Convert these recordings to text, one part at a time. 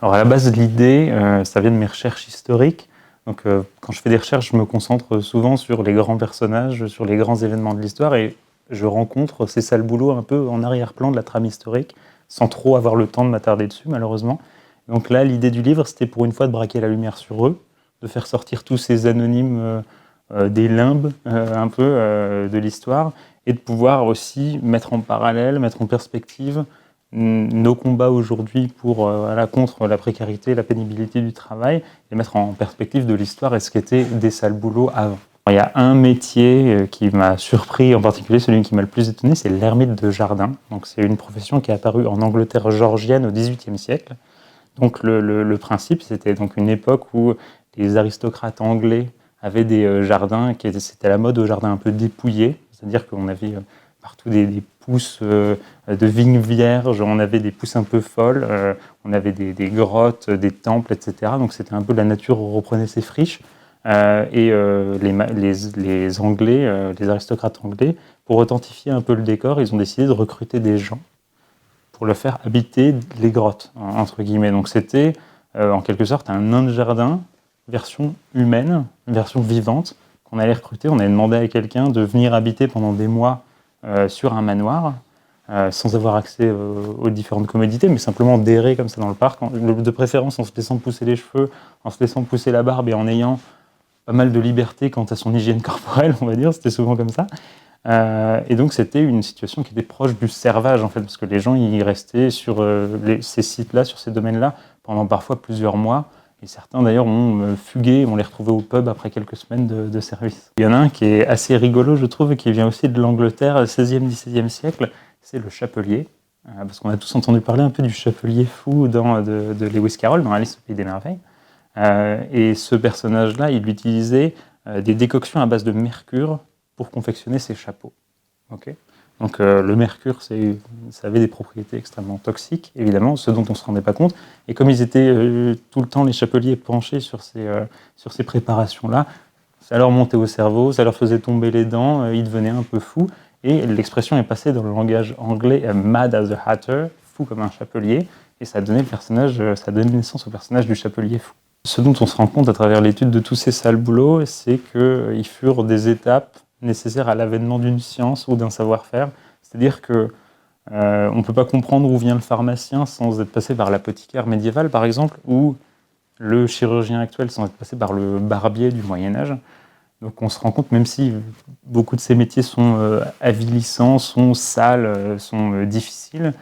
Alors à la base, l'idée, ça vient de mes recherches historiques. Donc quand je fais des recherches, je me concentre souvent sur les grands personnages, sur les grands événements de l'histoire et je rencontre, c'est ça le boulot, un peu en arrière-plan de la trame historique, sans trop avoir le temps de m'attarder dessus malheureusement. Donc là, l'idée du livre, c'était pour une fois de braquer la lumière sur eux, de faire sortir tous ces anonymes des limbes un peu de l'histoire et de pouvoir aussi mettre en parallèle, mettre en perspective nos combats aujourd'hui pour, contre la précarité, la pénibilité du travail, et mettre en perspective de l'histoire et ce qu'étaient des sales boulots avant. Il y a un métier qui m'a surpris, en particulier celui qui m'a le plus étonné, c'est l'ermite de jardin. Donc c'est une profession qui est apparue en Angleterre georgienne au XVIIIe siècle. Donc le principe, c'était donc une époque où les aristocrates anglais avaient des jardins, c'était la mode aux jardins un peu dépouillés, c'est-à-dire qu'on avait partout des pousses de vignes vierges, on avait des pousses un peu folles, on avait des grottes, des temples, etc. Donc c'était un peu la nature reprenait ses friches. Les Anglais, les aristocrates anglais, pour authentifier un peu le décor, ils ont décidé de recruter des gens pour le faire habiter les grottes, entre guillemets. Donc c'était en quelque sorte un nain de jardin, version humaine, version vivante, qu'on allait recruter. On allait demander à quelqu'un de venir habiter pendant des mois sur un manoir, sans avoir accès aux différentes commodités, mais simplement d'errer comme ça dans le parc, de préférence en se laissant pousser les cheveux, en se laissant pousser la barbe et en ayant pas mal de liberté quant à son hygiène corporelle, on va dire, c'était souvent comme ça. Et donc c'était une situation qui était proche du servage, en fait, parce que les gens y restaient sur ces sites-là, sur ces domaines-là, pendant parfois plusieurs mois. Et certains d'ailleurs ont fugué, on les retrouvait au pub après quelques semaines de service. Il y en a un qui est assez rigolo, je trouve, et qui vient aussi de l'Angleterre, 16e, 17e siècle, c'est le chapelier. Parce qu'on a tous entendu parler un peu du chapelier fou de Lewis Carroll, dans Alice au Pays des Merveilles. Et ce personnage-là, il utilisait des décoctions à base de mercure pour confectionner ses chapeaux. Okay, donc le mercure, ça avait des propriétés extrêmement toxiques, évidemment, ce dont on ne se rendait pas compte. Et comme ils étaient tout le temps, les chapeliers, penchés sur ces préparations-là, ça leur montait au cerveau, ça leur faisait tomber les dents, ils devenaient un peu fous. Et l'expression est passée dans le langage anglais « mad as a hatter », fou comme un chapelier, et ça a donné naissance au personnage du chapelier fou. Ce dont on se rend compte à travers l'étude de tous ces sales boulots, c'est qu'ils furent des étapes nécessaires à l'avènement d'une science ou d'un savoir-faire. C'est-à-dire qu'on ne peut pas comprendre où vient le pharmacien sans être passé par l'apothicaire médiéval, par exemple, ou le chirurgien actuel sans être passé par le barbier du Moyen-Âge. Donc on se rend compte, même si beaucoup de ces métiers sont avilissants, sont sales, sont difficiles,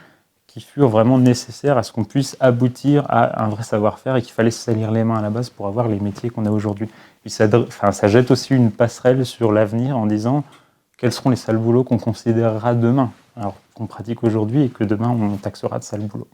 qui furent vraiment nécessaires à ce qu'on puisse aboutir à un vrai savoir-faire et qu'il fallait se salir les mains à la base pour avoir les métiers qu'on a aujourd'hui. Et ça jette aussi une passerelle sur l'avenir en disant quels seront les sales boulots qu'on considérera demain, alors qu'on pratique aujourd'hui et que demain on taxera de sales boulots.